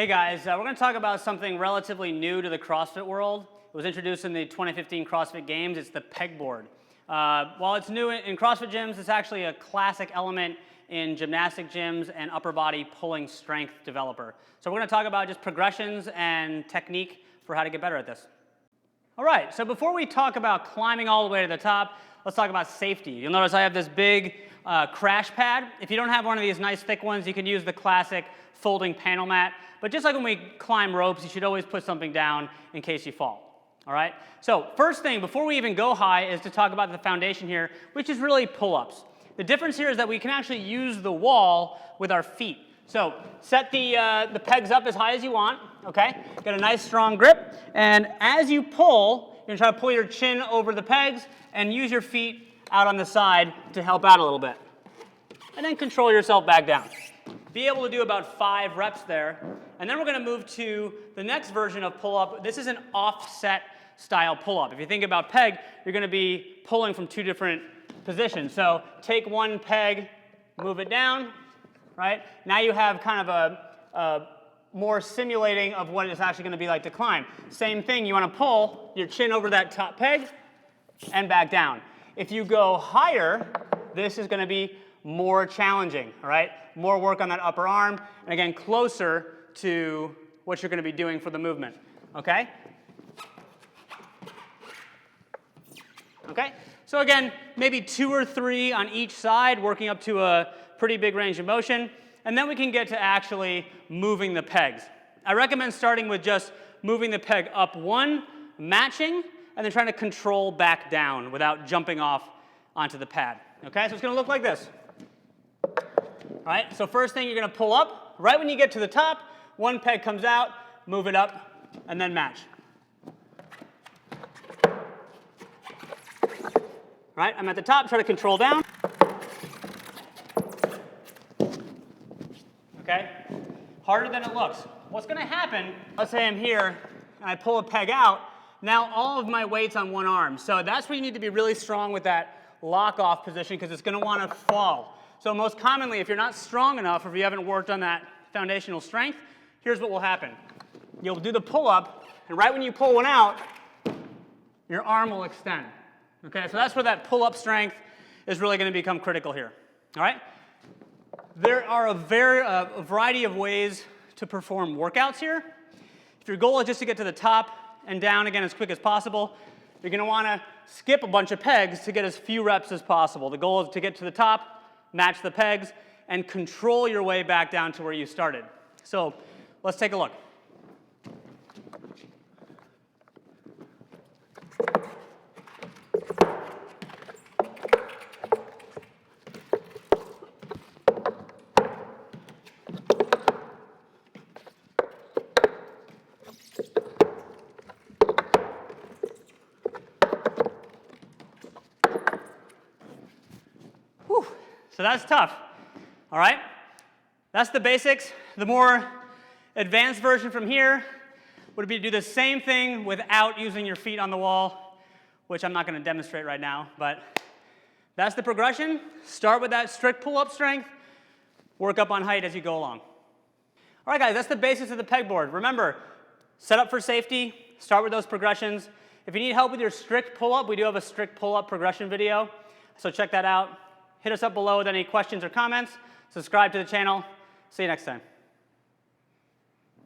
Hey guys, we're going to talk about something relatively new to the CrossFit world. It was introduced in the 2015 CrossFit Games. It's the pegboard. While it's new in CrossFit gyms, it's actually a classic element in gymnastic gyms and upper body pulling strength developer. So we're going to talk about just progressions and technique for how to get better at this. All right, so before we talk about climbing all the way to the top, let's talk about safety. You'll notice I have this big crash pad. If you don't have one of these nice thick ones, you can use the classic folding panel mat. But just like when we climb ropes, you should always put something down in case you fall. All right? So first thing, before we even go high, is to talk about the foundation here, which is really pull-ups. The difference here is that we can actually use the wall with our feet. So set the pegs up as high as you want, okay? Get a nice strong grip, and as you pull, you're gonna try to pull your chin over the pegs and use your feet out on the side to help out a little bit. And then control yourself back down. Be able to do about 5 reps there. And then we're gonna move to the next version of pull-up. This is an offset style pull-up. If you think about peg, you're gonna be pulling from 2 different positions. So take one peg, move it down, right? Now you have kind of a more simulating of what it's actually gonna be like to climb. Same thing, you wanna pull your chin over that top peg and back down. If you go higher, this is gonna be more challenging, all right? More work on that upper arm, and again, closer to what you're gonna be doing for the movement, okay? Okay, so again, maybe 2 or 3 on each side, working up to a pretty big range of motion, and then we can get to actually moving the pegs. I recommend starting with just moving the peg up 1, matching, and then trying to control back down without jumping off onto the pad. Okay, so it's gonna look like this. All right, so first thing you're gonna pull up. Right when you get to the top, 1 peg comes out, move it up, and then match. All right, I'm at the top, try to control down. Okay, harder than it looks. What's gonna happen, let's say I'm here, and I pull a peg out, now all of my weight's on 1 arm. So that's where you need to be really strong with that lock-off position because it's gonna wanna fall. So most commonly, if you're not strong enough or if you haven't worked on that foundational strength, here's what will happen. You'll do the pull-up, and right when you pull one out, your arm will extend. Okay, so that's where that pull-up strength is really gonna become critical here. All right? There are a variety of ways to perform workouts here. If your goal is just to get to the top and down again as quick as possible, you're gonna wanna skip a bunch of pegs to get as few reps as possible. The goal is to get to the top, match the pegs, and control your way back down to where you started. So let's take a look. So that's tough, all right? That's the basics. The more advanced version from here would be to do the same thing without using your feet on the wall, which I'm not gonna demonstrate right now, but that's the progression. Start with that strict pull-up strength, work up on height as you go along. All right, guys, that's the basics of the pegboard. Remember, set up for safety, start with those progressions. If you need help with your strict pull-up, we do have a strict pull-up progression video, so check that out. Hit us up below with any questions or comments. Subscribe to the channel. See you next time.